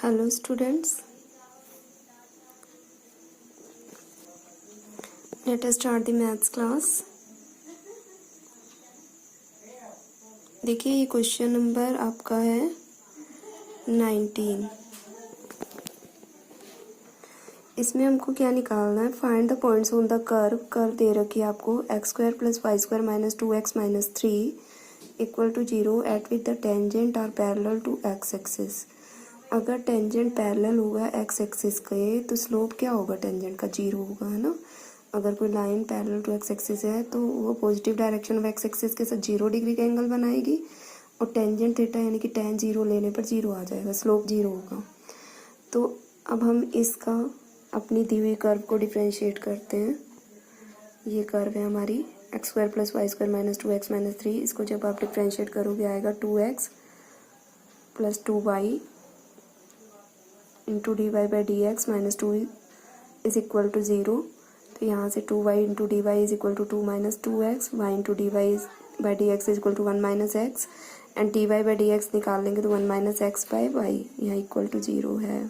Hello students, let us start the maths class. देखिए, ये question number आपका है 19। इसमें हमको क्या निकालना है? Find the points on the curve. Curve दे रखी है आपको x² + y² - 2x - 3 = 0 at with the tangent are parallel to x axis. अगर टेंजेंट पैरेलल होगा x एक्सिस के तो स्लोप क्या होगा? टेंजेंट का 0 होगा, है ना। अगर कोई line parallel to x axis है तो वो positive direction of x axis के साथ 0 डिग्री का एंगल बनाएगी और टेंजेंट थीटा यानी कि tan 0 लेने पर 0 आ जाएगा, स्लोप 0 होगा। तो अब हम इसका अपनी दी हुई कर्व को डिफ्रेंशिएट करते हैं। ये कर्व है हमारी x² + y² - 2x - 3। इसको जब आप डिफ्रेंशिएट करोगे आएगा 2x + 2y इंटू dy/dx - 2 = 0। तो यहाँ से 2y into dy = 2 - 2x, y into dy/dx = 1 - x and dy/dx निकाल लेंगे तो 1 - x/y यहाँ इक्वल टू 0 है।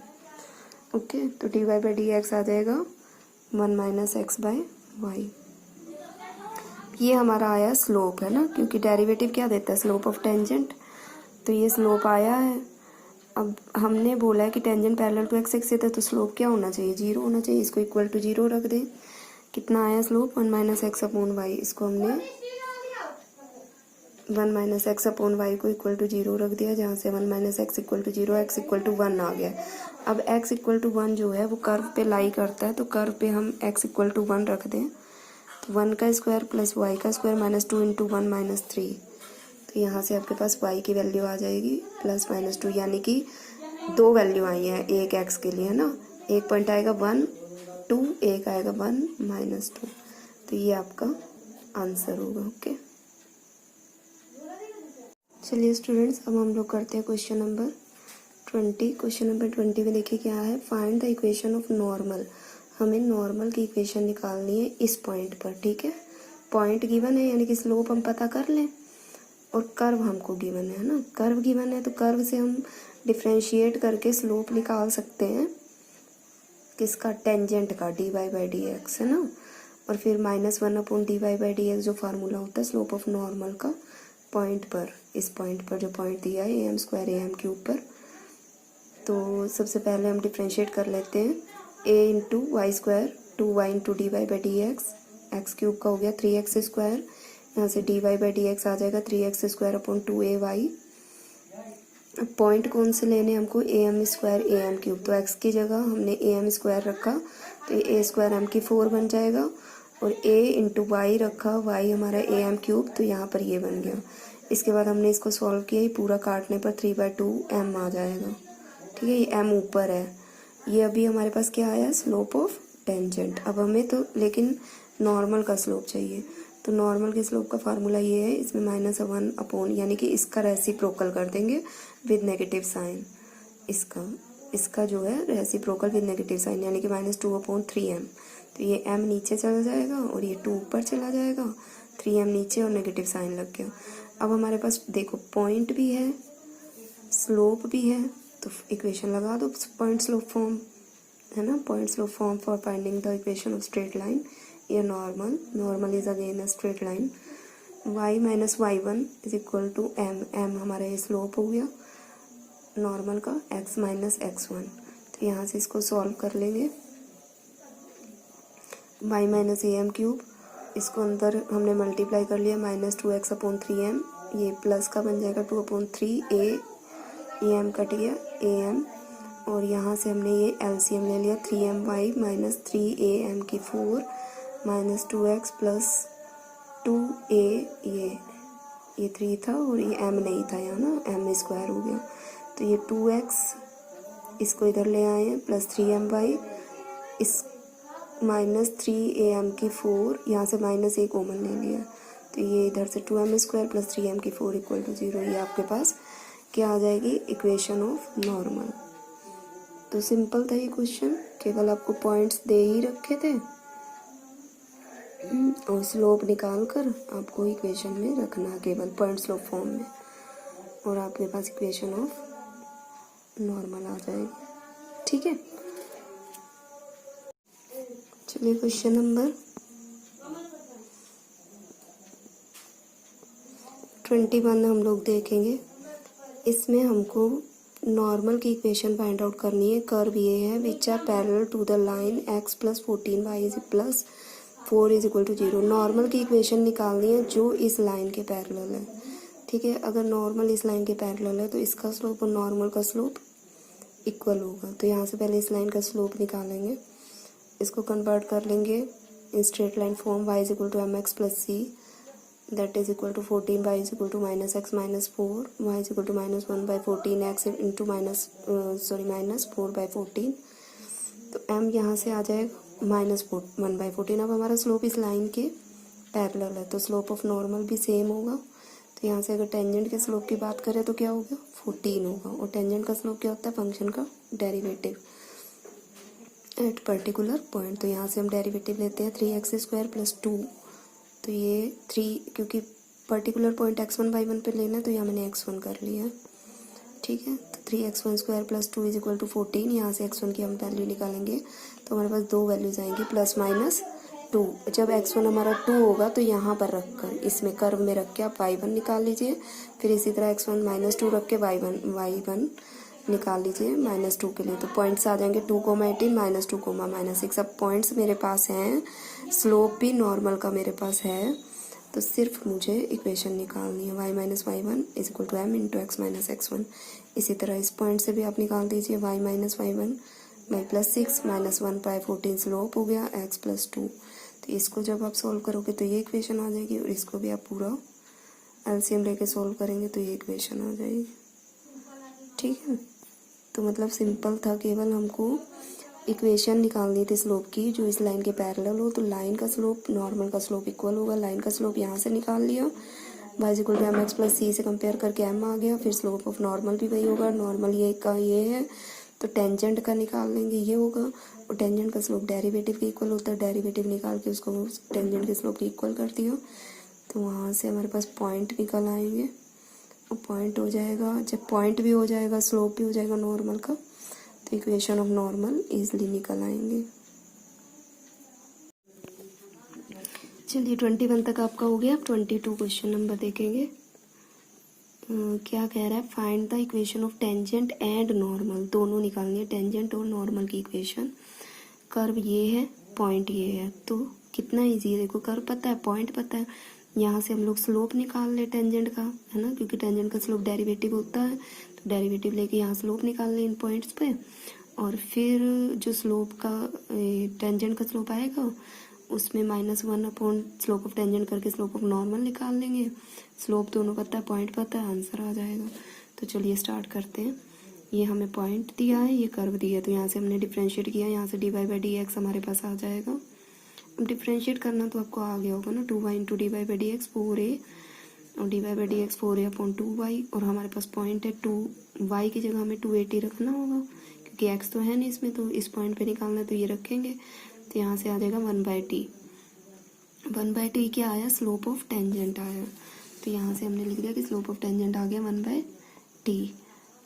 ओके, तो dy/dx आ जाएगा 1 - x/y। ये हमारा आया स्लोप, है ना, क्योंकि डेरिवेटिव क्या देता है? Slope of tangent. तो ये स्लोप आया है। अब हमने बोला है कि tangent parallel to x axis है तो स्लोप क्या होना चाहिए? 0 होना चाहिए। इसको इक्वल टू 0 रख दें। कितना आया स्लोप? 1 - x/y। इसको हमने 1 - x/y को इक्वल टू 0 रख दिया, जहाँ से 1 - x = 0, x = 1 आ गया। अब x = 1 जो है वो कर्व पे लाई करता है, तो कर्व पे हम x = 1 रख दें। तो 1 का स्क्वायर + y का स्क्वायर - 2 × 1 - 3। तो यहाँ से आपके पास y की वैल्यू आ जाएगी +-2, यानी कि 2 वैल्यू आई हैं एक x के लिए, है ना। एक पॉइंट आएगा 1 2, एक आएगा 1 -2। तो ये आपका आंसर होगा। ओके, चलिए स्टूडेंट्स, अब हम लोग करते हैं क्वेश्चन नंबर 20। क्वेश्चन नंबर 20 में देखिए क्या है। Find the equation of normal. हमें नॉर्मल की इक्वेशन निकालनी है इस पॉइंट पर, ठीक है। पॉइंट गिवन है यानी कि स्लोप हम पता कर लें और कर्व हमको गिवन है ना। कर्व गिवन है तो कर्व से हम डिफ्रेंशिएट करके स्लोप निकाल सकते हैं। किसका? टेंजेंट का, dy/dx, है ना। और फिर -1 dy/dx जो फार्मूला होता है स्लोप ऑफ नॉर्मल का पॉइंट पर, इस पॉइंट पर जो पॉइंट दिया है am² am³ पर। तो सबसे पहले हम डिफ्रेंशिएट कर लेते हैं। a × y², 2y × dy/dx, x³ का हो गया 3x²। यहाँ से dy/dx आ जाएगा 3x² / 2ay। अब पॉइंट कौन से लेने हमको? am² am³। तो x की जगह हमने am² रखा तो a² m⁴ बन जाएगा, और a × y रखा, y हमारा am³, तो यहाँ पर ये बन गया। इसके बाद हमने इसको सॉल्व किया, ये पूरा काटने पर 3/2 m आ जाएगा, ठीक है। ये m ऊपर है। ये अभी हमारे पास क्या आया? Slope of tangent. अब हमें तो लेकिन नॉर्मल का स्लोप चाहिए, तो नॉर्मल के स्लोप का फार्मूला ये है। इसमें -1 यानी कि इसका रेसिप्रोकल कर देंगे विद नेगेटिव साइन। इसका जो है रेसिप्रोकल विद नेगेटिव साइन, यानी कि -2/3m। तो ये m नीचे चला जाएगा और ये 2 ऊपर चला जाएगा, 3m नीचे और नेगेटिव साइन लग गया। अब हमारे पास देखो पॉइंट भी है, स्लोप भी है, तो इक्वेशन लगा दो पॉइंट स्लोप फॉर्म, है ना। Point slope form for finding the equation of straight line. ये normal is again a straight line. y - y1 = m हमारा ये स्लोप हो गया नॉर्मल का, x - x1। तो यहाँ से इसको सॉल्व कर लेंगे। y - am³, इसको अंदर हमने मल्टीप्लाई कर लिया, -2x/3m। ये प्लस का बन जाएगा 2/3 am कट गया am, और यहाँ से हमने ये LCM ले लिया 3my - 3am⁴ -2x + 2a। ये 3 था और ये m नहीं था यहाँ ना, m² हो गया। तो ये 2x इसको इधर ले आए हैं +3my, इस -3am⁴, यहाँ से -a कॉमन ले लिया, तो ये इधर से 2m² + 3m⁴ = 0। ये आपके पास क्या आ जाएगी? Equation of normal. तो सिंपल था ये क्वेश्चन, केवल आपको पॉइंट्स दे ही रखे थे और स्लोप निकाल कर आपको इक्वेशन में रखना, केवल पॉइंट स्लोप फॉर्म में, और आपके पास इक्वेशन ऑफ नॉर्मल आ जाएगी। ठीक है, चलिए क्वेश्चन नंबर 21 हम लोग देखेंगे। इसमें हमको नॉर्मल की इक्वेशन फाइंड आउट करनी है। कर्व ये है which are parallel to the line x plus 14 y is plus 4 is equal to 0। Normal की इक्वेशन निकालनी है जो इस लाइन के पैरेलल है। ठीक है, अगर नॉर्मल इस लाइन के पैरेलल है तो इसका स्लोप और नॉर्मल का स्लोप इक्वल होगा। तो यहाँ से पहले इस लाइन का स्लोप निकालेंगे, इसको कन्वर्ट कर लेंगे in straight line form. y is equal to M X plus C that is equal to 14, y is equal to minus X minus 4, y is equal to minus 1/14 X into minus 4/14। तो m यहाँ से आ जाएगा minus 1/14। अब हमारा slope इस line के parallel है तो स्लोप ऑफ नॉर्मल भी सेम होगा। तो यहाँ से अगर टेंजेंट के स्लोप की बात करें तो क्या होगा, 14 होगा। और टेंजेंट का स्लोप क्या होता है, फंक्शन का डेरिवेटिव एट पर्टिकुलर पॉइंट। तो यहाँ से हम डेरिवेटिव लेते हैं 3x² प्लस 2। तो ये 3 क्योंकि पर्टिकुलर पॉइंट x1/1 पे लेना है तो यहाँ मैंने x1 कर लिया है। ठीक है, तो 3x1² plus 2 is equal to 14। यहाँ से x1 की हम वैल्यू निकालेंगे तो हमारे पास दो वैल्यूज आएंगी प्लस माइनस 2। जब x1 हमारा 2 होगा तो यहाँ पर रखकर इसमें कर्व में रख के आप y1 निकाल लीजिए। फिर इसी तरह x1 माइनस 2 रख के y1 निकाल लीजिए माइनस 2 के लिए। तो पॉइंट्स आ जाएंगे 2,18 माइनस 2, माइनस 6। अब पॉइंट्स मेरे पास हैं, स्लोप भी नॉर्मल का मेरे पास है, तो सिर्फ मुझे इक्वेशन निकालनी है y minus y1 is equal to m into X minus x1। इसी तरह इस पॉइंट से भी आप निकाल दीजिए y minus y1 by plus 6 minus 1/14 slope हो गया x प्लस 2। तो इसको जब आप सॉल्व करोगे तो ये इक्वेशन आ जाएगी और इसको भी आप पूरा एलसीएम लेके सॉल्व करेंगे तो ये इक्वेशन आ जाएगी। ठीक है, तो मतलब सिंपल था, केवल हमको इक्वेशन निकालनी थी स्लोप की जो इस लाइन के पैरेलल हो। तो लाइन का स्लोप नॉर्मल का स्लोप इक्वल होगा। लाइन का स्लोप यहाँ से निकाल लिया, y equal to M X plus C से कंपेयर करके m आ गया। फिर स्लोप ऑफ नॉर्मल भी वही होगा, नॉर्मल ये का ये है तो टेंजेंट का निकाल लेंगे, ये होगा। और टेंजेंट का स्लोप डेरिवेटिव के इक्वल होता है, डेरिवेटिव निकाल के उसको टेंजेंट के स्लोप के इक्वल कर दिया। तो वहाँ से हमारे पास पॉइंट निकल आएंगे और पॉइंट हो जाएगा। जब पॉइंट भी हो जाएगा स्लोप भी हो जाएगा नॉर्मल का, तो इक्वेशन ऑफ नॉर्मल इजीली निकल आएंगे। चलिए 21 तक आपका हो गया। अब 22 क्वेश्चन नंबर देखेंगे। क्या कह रहा है, find the equation of tangent and normal, दोनों निकालनी है, टेंजेंट और नॉर्मल की इक्वेशन। कर्व ये है, पॉइंट ये है, तो कितना इजी है। देखो कर्व पता है, पॉइंट पता है, यहाँ से हम लोग स्लोप निकाल ले टेंजेंट का, है ना, क्योंकि टेंजेंट का स्लोप डेरिवेटिव होता है। तो डेरिवेटिव लेके यहाँ स्लोप निकाल ले इन पॉइंट्स पे, और फिर जो स्लोप का टेंजेंट का स्लोप आएगा उसमें -1 अपॉन स्लोप ऑफ टेंजेंट करके स्लोप ऑफ नॉर्मल निकाल लेंगे। स्लोप दोनों पता है, पॉइंट पता है, आंसर आ जाएगा। तो चलिए स्टार्ट करते हैं। ये हमें पॉइंट दिया है, ये कर्व दिया है, तो यहाँ से हमने डिफ्रेंशिएट किया, यहाँ से dy/dx हमारे पास आ जाएगा। अब डिफ्रेंशिएट करना तो आपको आ गया होगा ना, 2y इंटू dy/dx 4a और dy/dx 4a अपॉन 2y। और हमारे पास पॉइंट है 2y की जगह हमें 280 रखना होगा क्योंकि x तो है नहीं इसमें, तो इस पॉइंट पे निकालना है तो ये रखेंगे। तो यहाँ से आ जाएगा 1/t। 1/t क्या आया, स्लोप ऑफ टेंजेंट आया। तो यहाँ से हमने लिख दिया कि स्लोप ऑफ टेंजेंट आ गया 1/t।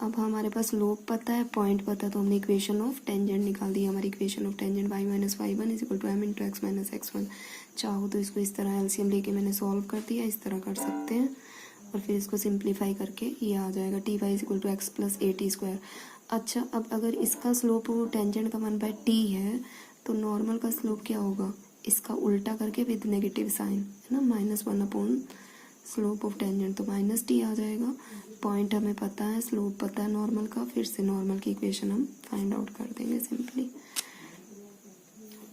अब हमारे पास स्लोप पता है, पॉइंट पता है, तो हमने इक्वेशन ऑफ टेंजेंट निकाल दी। हमारी equation of tangent y minus y1 is equal to m into X minus x1। चाहो तो इसको इस तरह एलसीएम लेके मैंने सॉल्व कर दिया, इस तरह कर सकते हैं। और फिर इसको सिंप्लीफाई करके ये आ जाएगा T Y is equal to X plus AT²। अच्छा, अब अगर इसका स्लोप टेंजेंट का 1/t है तो नॉर्मल का स्लोप क्या होगा, इसका उल्टा करके विद नेगेटिव साइन, है ना, -1 अपॉन स्लोप ऑफ टेंजेंट, तो -t आ जाएगा। पॉइंट हमें पता है, स्लोप पता है नॉर्मल का, फिर से नॉर्मल की इक्वेशन हम फाइंड आउट कर देंगे सिंपली।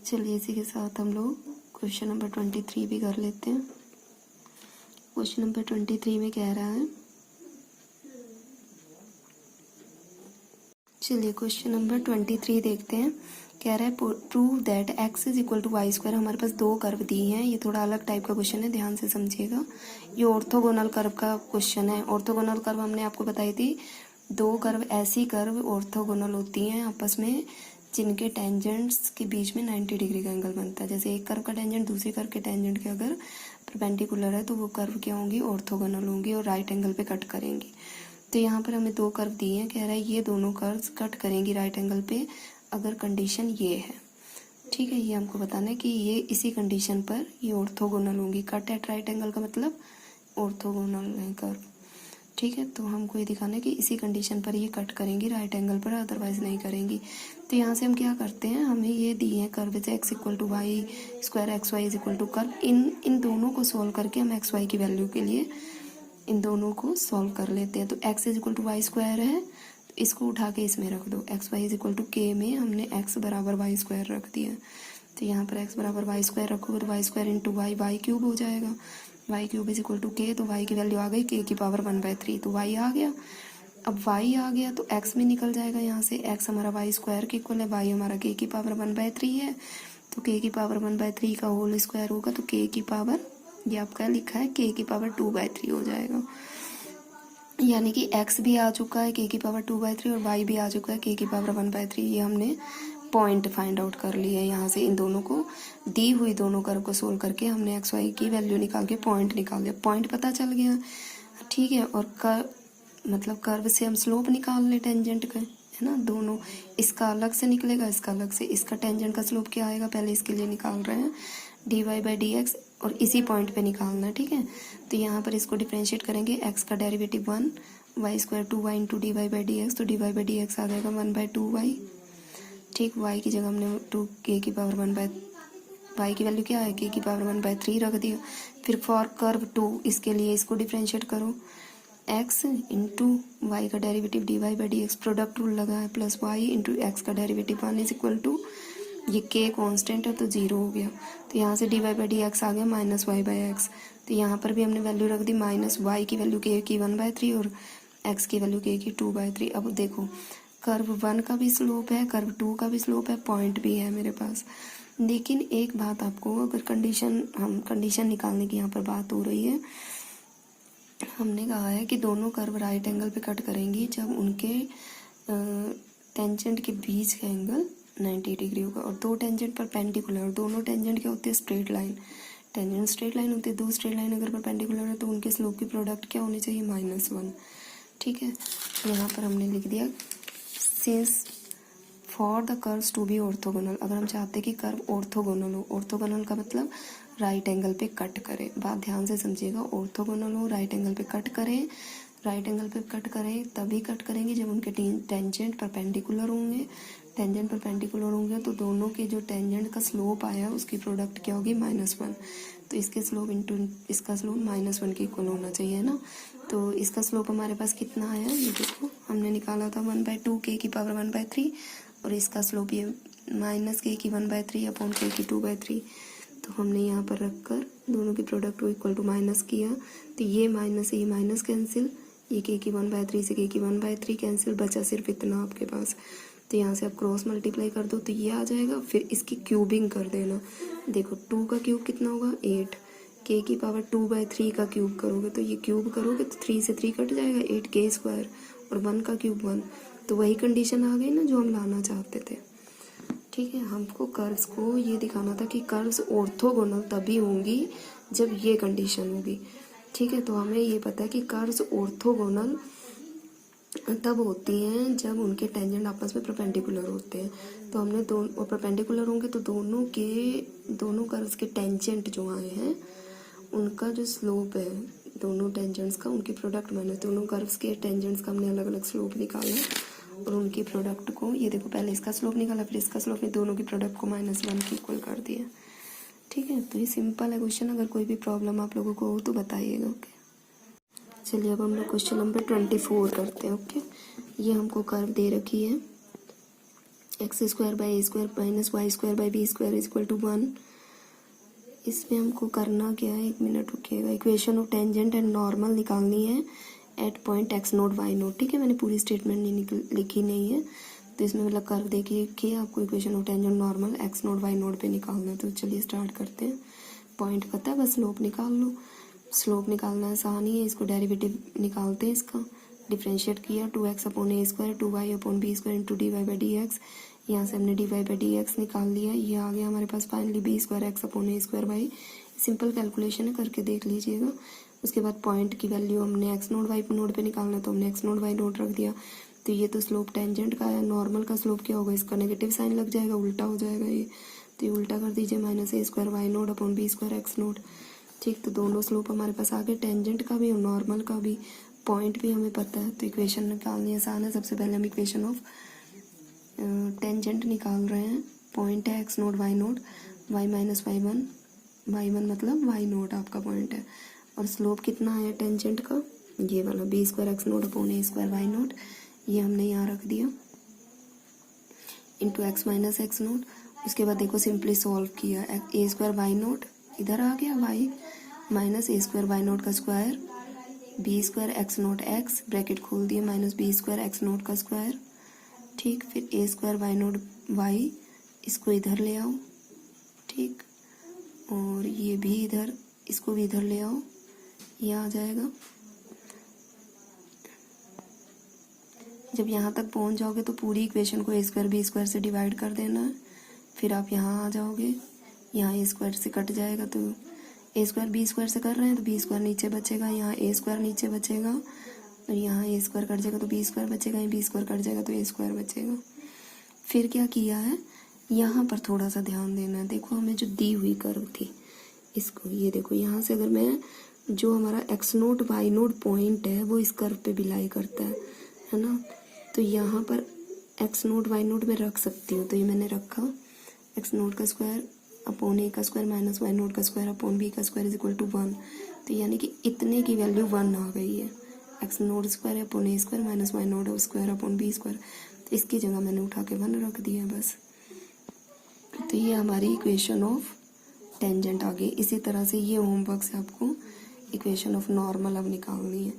चलिए इसी के साथ हम लोग क्वेश्चन नंबर 23 भी कर लेते हैं। क्वेश्चन नंबर 23 में कह रहा है, चलिए क्वेश्चन नंबर 23 देखते हैं। कह रहा है prove that x is equal to y²। हमारे पास दो कर्व दिए हैं, ये थोड़ा अलग टाइप का क्वेश्चन है, ध्यान से समझिएगा। ये ऑर्थोगोनल कर्व का क्वेश्चन है। ऑर्थोगोनल कर्व हमने आपको बताई थी, दो कर्व, ऐसी कर्व ऑर्थोगोनल होती हैं आपस में जिनके टेंजेंट्स के बीच में 90 डिग्री का एंगल बनता है। जैसे एक कर्व का टेंजेंट दूसरे कर्व के टेंजेंट के अगर परपेंडिकुलर है तो वो कर्व क्या होंगी, ऑर्थोगोनल होंगी और राइट एंगल पे कट करेंगी। तो यहाँ पर हमें दो कर्व दिए हैं, कह रहा है ये दोनों कर्व्स कट करेंगी राइट एंगल पे अगर कंडीशन ये है। ठीक है, ये हमको बताना है कि ये इसी कंडीशन पर ये ऑर्थोगोनल होंगी। कट एट राइट एंगल का मतलब ऑर्थोगोनल है कर्व। ठीक है, तो हमको ये दिखाना है कि इसी कंडीशन पर ये कट करेंगी राइट एंगल पर, अदरवाइज नहीं करेंगी। तो यहाँ से हम क्या करते हैं, हमें ये दिए हैं कर्व से X equal to Y square X Y is equal to curve. इन दोनों को सॉल्व करके हम एक्स वाई की वैल्यू के लिए इन दोनों को सॉल्व कर लेते हैं। तो X is equal to Y square है, तो इसको उठा के इसमें रख दो। X Y is equal to K में हमने एक्स बराबर वाई स्क्वायर रख दिया। तो यहाँ पर एक्स बराबर वाई स्क्वायर रखोगे तो Y square into Y, Y cube हो जाएगा। Y cube is equal to K, तो वाई की वैल्यू आ गई के की पावर 1/3, तो वाई आ गया। अब वाई आ गया तो एक्स में निकल जाएगा यहाँ से, एक्स हमारा वाई स्क्वायर के इक्वल है, वाई हमारा के की पावर 1/3 है। तो के की पावर 1/3 का होल स्क्वायर होगा, तो के की पावर, ये आपका लिखा है के की पावर 2/3 हो जाएगा। यानी कि एक्स भी आ चुका है के की पावर 2/3 और वाई भी आ चुका है के की पावर 1/3। ये हमने पॉइंट फाइंड आउट कर लिया है। यहाँ से इन दोनों को, दी हुई दोनों कर्व को सोल्व करके हमने एक्स वाई की वैल्यू निकाल के पॉइंट निकाल दिया। पॉइंट पता चल गया, ठीक है। और मतलब कर्व से हम स्लोप निकाल ले टेंजेंट का, है ना। दोनों, इसका अलग से निकलेगा, इसका अलग से। इसका टेंजेंट का स्लोप क्या आएगा, पहले इसके लिए निकाल रहे हैं, dy/dx, और इसी पॉइंट पे निकालना है, ठीक है। तो यहाँ पर इसको डिफ्रेंशिएट करेंगे, x का derivative 1, Y square 2y into dy/dx, तो dy/dx आ जाएगा 1/2y। ठीक, y की जगह हमने 2 k की पावर 1/y की वैल्यू क्या है, k की पावर 1/3 रख दिया। फिर फॉर कर्व 2, इसके लिए इसको डिफ्रेंशिएट करो, x इंटू वाई का डेरिवेटिव dy/dx, प्रोडक्ट रूल लगा है, प्लस y इंटू एक्स का डेरिवेटिव 1 इज इक्वल टू, ये k कांस्टेंट है तो 0 हो गया। तो यहाँ से dy/dx आ गया -y/x। तो यहाँ पर भी हमने वैल्यू रख दी, माइनस y की वैल्यू k की 1/3 और x की वैल्यू k की 2/3। अब देखो, कर्व 1 का भी स्लोप है, कर्व 2 का भी स्लोप है, पॉइंट भी है मेरे पास। लेकिन एक बात आपको, अगर कंडीशन निकालने की यहाँ पर बात हो रही है, हमने कहा है कि दोनों कर्व राइट एंगल पे कट करेंगी जब उनके टेंजेंट के बीच का एंगल 90 डिग्री होगा और दो टेंजेंट परपेंडिकुलर। दोनों टेंजेंट क्या होते हैं, straight line. Tangent straight line होती है, दो स्ट्रेट लाइन अगर परपेंडिकुलर है तो उनके स्लोप की प्रोडक्ट क्या होनी चाहिए, -1। ठीक है, यहाँ पर हमने लिख दिया since for the curves to be orthogonal. अगर हम चाहते हैं कि कर्व ऑर्थोगोनल हो, ऑर्थोगोनल का मतलब राइट एंगल पे कट करे। बात ध्यान से समझिएगा, ऑर्थोगोनल हो, राइट एंगल पे कट करें। राइट एंगल पे कट करें तभी कट करेंगे जब उनके टेंजेंट परपेंडिकुलर होंगे। टेंजेंट परपेंडिकुलर होंगे तो दोनों के जो टेंजेंट का स्लोप आया उसकी प्रोडक्ट क्या होगी, -1। तो इसके स्लोप इंटू इसका स्लोप -1 के इक्वल होना चाहिए ना। तो इसका स्लोप हमारे पास कितना आया, ये देखो हमने निकाला था 1/2 k की पावर 1/3 और इसका स्लोप ये -k की 1/3 अपॉन k की 2/3। तो हमने यहाँ पर रखकर दोनों की प्रोडक्ट को इक्वल टू माइनस किया, तो ये माइनस कैंसिल, ये k की 1/3 से k की 1/3 कैंसिल, बचा सिर्फ इतना आपके पास। तो यहाँ से आप क्रॉस मल्टीप्लाई कर दो तो ये आ जाएगा, फिर इसकी क्यूबिंग कर देना। देखो 2 का क्यूब कितना होगा, 8, k की पावर 2/3 का क्यूब करोगे तो ये क्यूब करोगे तो 3 से 3 कट जाएगा, 8k स्क्वायर, और 1 का क्यूब 1। तो वही कंडीशन आ गई ना जो हम लाना चाहते थे। ठीक है, हमको कर्व्स को ये दिखाना था कि कर्व्स ऑर्थोगोनल तभी होंगी जब ये कंडीशन होगी। ठीक है, तो हमें ये पता है कि कर्व्स ऑर्थोगोनल तब होती हैं जब उनके टेंजेंट आपस में परपेंडिकुलर होते हैं। तो हमने दोनों परपेंडिकुलर होंगे तो दोनों कर्व्स के टेंजेंट जो आए हैं उनका जो स्लोप है, दोनों टेंजेंट्स का, उनकी प्रोडक्ट मैंने दोनों कर्व्स के टेंजेंट्स का हमने अलग अलग स्लोप निकाला और उनकी प्रोडक्ट को, ये देखो पहले इसका स्लोप निकाला फिर इसका स्लोप, में दोनों की प्रोडक्ट को -1 के इक्वल कर दिया। ठीक है, तो ये सिंपल है क्वेश्चन। अगर कोई भी प्रॉब्लम आप लोगों को हो तो बताइएगा। ओके, चलिए अब हम लोग क्वेश्चन नंबर 24 करते हैं। ओके, ये हमको कर्व दे रखी है x² - y² b² = 1। इसमें हमको करना क्या है, 1 मिनट रुकिएगा। Equation of tangent and normal निकालनी है एट पॉइंट x0 y0। ठीक है, मैंने पूरी स्टेटमेंट नहीं लिखी नहीं है, तो इसमें मतलब कर्व देखिए कि आपको equation of tangent normal x0 y0 पे निकालना है। तो चलिए स्टार्ट करते हैं। पॉइंट पता है, बस स्लोप निकाल लो। स्लोप निकालना आसान ही है, इसको डेरिवेटिव निकालते हैं। इसका डिफ्रेंशिएट किया, 2x/a² 2y/b² इंटू dy/dx। यहाँ से हमने dy/dx निकाल लिया, ये आ गया हमारे पास finally b² x/a² y। Simple calculation है, करके देख लीजिएगा। उसके बाद पॉइंट की वैल्यू हमने एक्स नोट वाई नोट पे निकालना है तो हमने एक्स नोट वाई नोट रख दिया। तो ये तो स्लोप टेंजेंट का है, नॉर्मल का स्लोप क्या होगा, इसका नेगेटिव साइन लग जाएगा, उल्टा हो जाएगा ये। तो ये उल्टा कर दीजिए, minus A square Y naught upon B square X naught. ठीक, तो दोनों स्लोप हमारे पास आ गए, टेंजेंट का भी और नॉर्मल का भी, पॉइंट भी हमें पता है। तो इक्वेशन निकालनी आसान है। सबसे पहले हम इक्वेशन ऑफ टेंजेंट निकाल रहे हैं। पॉइंट है X naught Y naught, Y minus Y one मतलब वाई नोट आपका पॉइंट है। और स्लोप कितना है टेंजेंट का, ये वाला B square X naught upon A square Y naught, ये हमने यहाँ रख दिया into X minus X naught. उसके बाद देखो सिंपली सॉल्व किया, ए स्क्वायर वाई नोट इधर आ गया, Y minus A square Y naught का square, B square X naught X bracket खोल दिया minus B square X naught का स्क्वायर। ठीक, फिर A square Y naught Y, इसको इधर ले आओ। ठीक, और ये भी इधर, इसको भी इधर ले आओ, ये आ जाएगा। जब यहाँ तक पहुँच जाओगे तो पूरी इक्वेशन को ए स्क्वायर बी स्क्वायर से डिवाइड कर देना है। फिर आप यहाँ आ जाओगे, यहाँ ए स्क्वायर से कट जाएगा तो ए स्क्वायर बी स्क्वायर से कर रहे हैं तो बी स्क्वायर नीचे बचेगा, यहाँ ए स्क्वायर नीचे बचेगा, और यहाँ ए स्क्वायर कट जाएगा तो बी स्क्वायर बचेगा, यहाँ बी स्क्वायर कट जाएगा तो ए स्क्वायर बचेगा। फिर क्या किया है, यहाँ पर थोड़ा सा ध्यान देना है। देखो हमें जो दी हुई कर्व थी इसको, ये देखो यहाँ से अगर मैं, जो हमारा X naught Y naught point है वो इस कर्व पे बिलाई करता है ना। तो यहाँ पर एक्स नोट वाई नोट में रख सकती हूँ, तो ये मैंने रखा, एक्स नोट का स्क्वायर अपॉन ए का स्क्वायर माइनस वाई नोट का स्क्वायर अपॉन बी का स्क्वायर इज इक्वल टू 1। तो यानी कि इतने की वैल्यू 1 आ गई है। X naught square upon A square minus Y naught square upon B square, तो इसकी जगह मैंने उठा के 1 रख दिया बस। तो ये हमारी इक्वेशन ऑफ टेंजेंट आ गई। इसी तरह से ये होमवर्क से आपको इक्वेशन ऑफ नॉर्मल अब निकालनी है।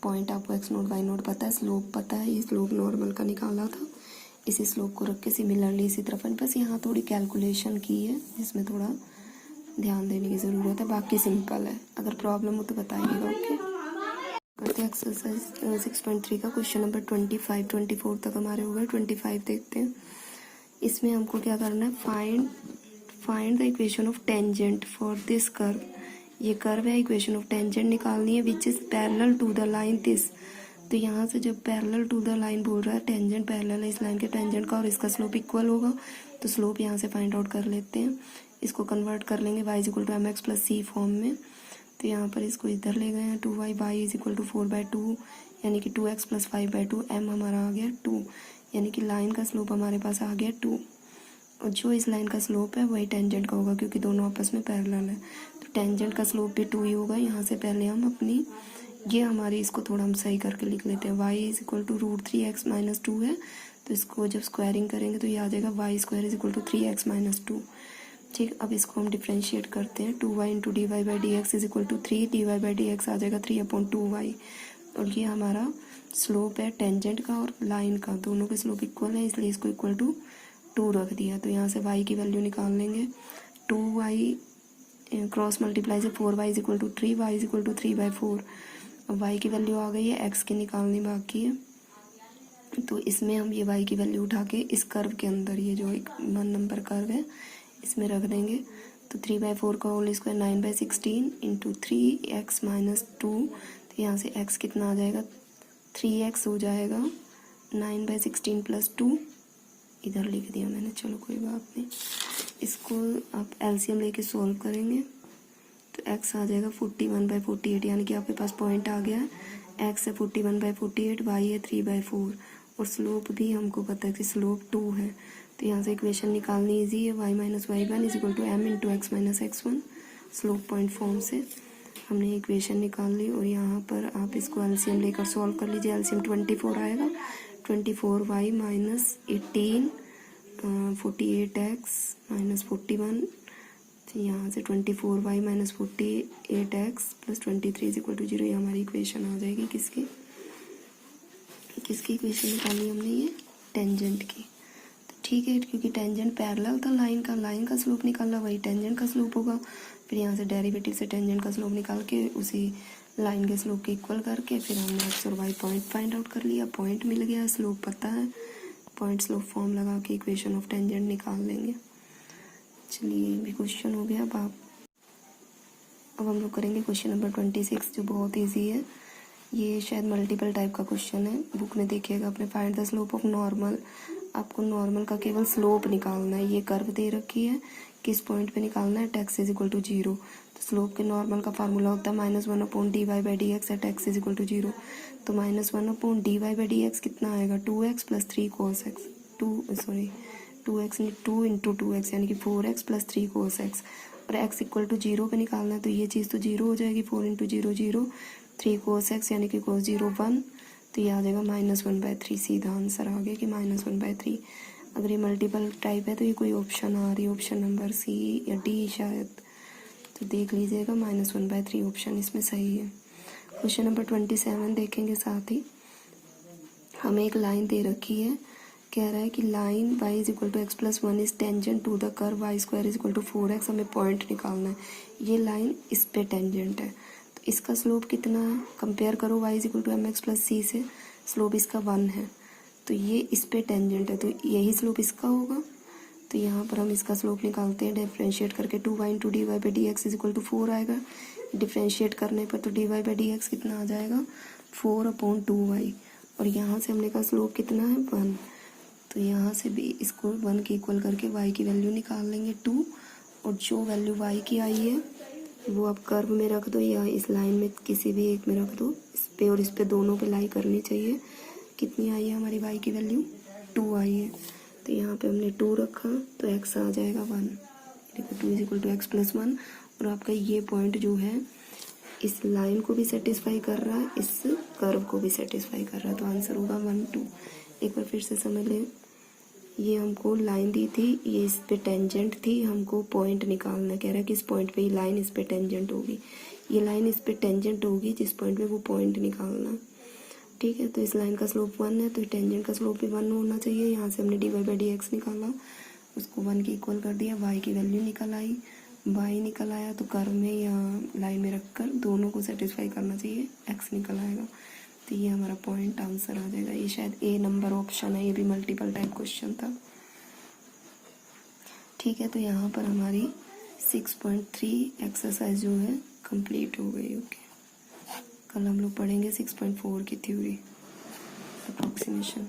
पॉइंट आपको एक्स नोट वाई नोट पता है, स्लोप पता है, ये स्लोप नॉर्मल का निकाला था, इसी स्लोप को रख के सिमिलरली इसी तरफ, बस यहाँ थोड़ी कैलकुलेशन की है जिसमें थोड़ा ध्यान देने की ज़रूरत है, बाकी सिंपल है। अगर प्रॉब्लम हो तो बताइएगा। ओके, करते हैं एक्सरसाइज 6.3 का क्वेश्चन नंबर 25 24 तक हमारे हो गए। 25 देखते हैं। इसमें हमको क्या करना है, find the equation of tangent for this curve. ये कर्व है, इक्वेशन ऑफ टेंजेंट निकालनी है which is parallel to the line this. तो यहाँ से जब पैरेलल टू द लाइन बोल रहा है, टेंजेंट पैरेलल है इस लाइन के टेंजेंट का और इसका स्लोप इक्वल होगा, तो स्लोप यहाँ से फाइंड आउट कर लेते हैं। इसको कन्वर्ट कर लेंगे y is equal to M X plus C form में। तो यहाँ पर इसको इधर ले गए हैं, 2y Y is equal to 4/2 यानी कि 2x प्लस 5/2, m हमारा आ गया 2, यानी कि लाइन का स्लोप हमारे पास आ गया 2। और जो इस लाइन का स्लोप है वही टेंजेंट का होगा क्योंकि दोनों आपस में पैरेलल है, तो टेंजेंट का स्लोप भी 2 ही होगा। यहाँ से पहले हम अपनी ये हमारी, इसको थोड़ा हम सही करके लिख लेते हैं, y is equal to √3x minus 2 है, तो इसको जब स्क्वायरिंग करेंगे तो ये आ जाएगा y square is equal to 3x minus 2। ठीक, अब इसको हम डिफ्रेंशिएट करते हैं, 2y into D Y by D X is equal to 3, D Y by D X आ जाएगा 3/2y। और ये हमारा स्लोप है टेंजेंट का और लाइन का, दोनों के स्लोप इक्वल है इसलिए इसको इक्वल टू 2 रख दिया। तो यहाँ से y की वैल्यू निकाल लेंगे, 2y क्रॉस मल्टीप्लाई से 4y is equal to 3, y is equal to 3/4। अब y की वैल्यू आ गई है, x की निकालनी बाकी है, तो इसमें हम ये y की वैल्यू उठा के इस कर्व के अंदर, ये जो एक 1 नंबर कर्व है इसमें रख देंगे। तो 3/4 का whole square 9/16 into 3x minus 2, तो यहाँ से x कितना आ जाएगा, 3x हो जाएगा, 9/16 प्लस 2 इधर लिख दिया मैंने, चलो कोई बात नहीं। इसको आप एलसीएम लेके सॉल्व करेंगे तो x आ जाएगा 41/48, यानी कि आपके पास पॉइंट आ गया है, x है 41/48, y है 3/4, और स्लोप भी हमको पता है कि स्लोप 2 है। तो यहाँ से इक्वेशन निकालनी ईजी है, y minus y1 is equal to m into X minus x1, slope point form से हमने इक्वेशन निकाल ली। और यहाँ पर आप इसको एलसीएम लेकर सॉल्व कर लीजिए, एलसीएम 24 आएगा, 24y माइनस 18 48x माइनस 41, तो यहाँ से 24y minus 48x plus 23 is equal to 0, ये हमारी इक्वेशन आ जाएगी। किसकी इक्वेशन निकाली हमने, ये टेंजेंट की। तो ठीक है, क्योंकि टेंजेंट पैरेलल था लाइन का स्लोप निकालना, वही टेंजेंट का स्लोप होगा। फिर यहाँ से डेरिवेटिव से टेंजेंट का स्लोप निकाल के उसी लाइन के स्लोप के इक्वल करके फिर हमने एक्स और वाई पॉइंट फाइंड आउट कर लिया, पॉइंट मिल गया, स्लोप पता है, पॉइंट स्लोप फॉर्म लगा के इक्वेशन ऑफ टेंजेंट निकाल लेंगे। चलिए भी क्वेश्चन हो गया। अब अब हम लोग करेंगे क्वेश्चन नंबर 26 जो बहुत इजी है। ये शायद मल्टीपल टाइप का क्वेश्चन है, बुक में देखिएगा अपने। Find the slope of normal. आपको नॉर्मल का केवल स्लोप निकालना है। ये कर्व दे रखी है, किस पॉइंट पे निकालना है, x इज इक्वल टू 0। तो स्लोप के नॉर्मल का फार्मूला होता है -1/dy/dx at x is equal to 0। तो -1/dy/dx कितना आएगा, 2x + 3 cos x, 2 into 2x यानी कि 4x + 3 cos x। और x इक्वल टू 0 पे निकालना है तो ये चीज़ तो 0 हो जाएगी, 4 इंटू 0 0, 3 cos x यानी कि cos 0 1, तो ये आ जाएगा -1/3। सीधा आंसर आ गया कि -1/3। अगर ये मल्टीपल टाइप है तो ये कोई ऑप्शन आ रही है, ऑप्शन नंबर सी या डी शायद, तो देख लीजिएगा। -1/3 ऑप्शन इसमें सही है। क्वेश्चन नंबर 27 देखेंगे साथ ही। हमें एक लाइन दे रखी है, कह रहा है कि line y is equal to x+1 is tangent to the curve y² is equal to 4x। हमें पॉइंट निकालना है। ये लाइन इस पे टेंजेंट है, तो इसका स्लोप कितना है, कंपेयर करो y is equal to mx + c से। स्लोप इसका 1 है, तो ये इस पे टेंजेंट है, तो यही स्लोप इसका होगा। तो यहाँ पर हम इसका स्लोप निकालते हैं डिफ्रेंशिएट करके। 2y into dy/dx is equal to 4 आएगा। डिफ्रेंशिएट करने पर तो dy/dx कितना आ जाएगा, 4/2y। और यहाँ से हमने का स्लोप कितना है, 1। तो यहाँ से भी इसको 1 के इक्वल करके y की वैल्यू निकाल लेंगे 2। और जो वैल्यू y की आई है वो आप कर्व में रख दो या इस लाइन में किसी भी एक में रख दो। इस पे और इस पे दोनों पे लाई करनी चाहिए। कितनी आई है हमारी y की वैल्यू, 2 आई है। तो यहाँ पे हमने 2 रखा तो x आ जाएगा 1। देखो 2 इज इक्वल टू x+1। और आपका ये पॉइंट जो है इस लाइन को भी सेटिस्फाई कर रहा है, इस कर्व को भी सेटिस्फाई कर रहा है, तो आंसर होगा 1 2। एक बार फिर से समझ लें। ये हमको लाइन दी थी, ये इस पे टेंजेंट थी, हमको पॉइंट निकालना। कह रहा है कि इस पॉइंट पे ये लाइन इस पे टेंजेंट होगी, ये लाइन इस पे टेंजेंट होगी जिस पॉइंट पे वो पॉइंट निकालना। ठीक है, तो इस लाइन का स्लोप 1 है, तो टेंजेंट का स्लोप भी 1 होना चाहिए। यहाँ से हमने dy/dx निकाला, उसको 1 के इक्वल कर दिया, y की वैल्यू निकल आई। y निकल आया तो कर्व में या लाइन में रखकर दोनों को सेटिस्फाई करना चाहिए, x निकल आएगा। तो ये हमारा पॉइंट आंसर आ जाएगा। ये शायद ए नंबर ऑप्शन है, ये भी मल्टीपल टाइप क्वेश्चन था। ठीक है, तो यहाँ पर हमारी 6.3 एक्सरसाइज जो है कंप्लीट हो गई। ओके, कल हम लोग पढ़ेंगे 6.4 की थ्योरी, अप्रॉक्सीमेशन।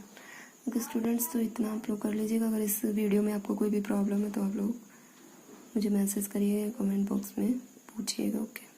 ओके स्टूडेंट्स, तो इतना आप लोग कर लीजिएगा। अगर इस वीडियो में आपको कोई भी प्रॉब्लम है तो आप लोग मुझे मैसेज करिए, कमेंट बॉक्स में पूछिएगा। ओके।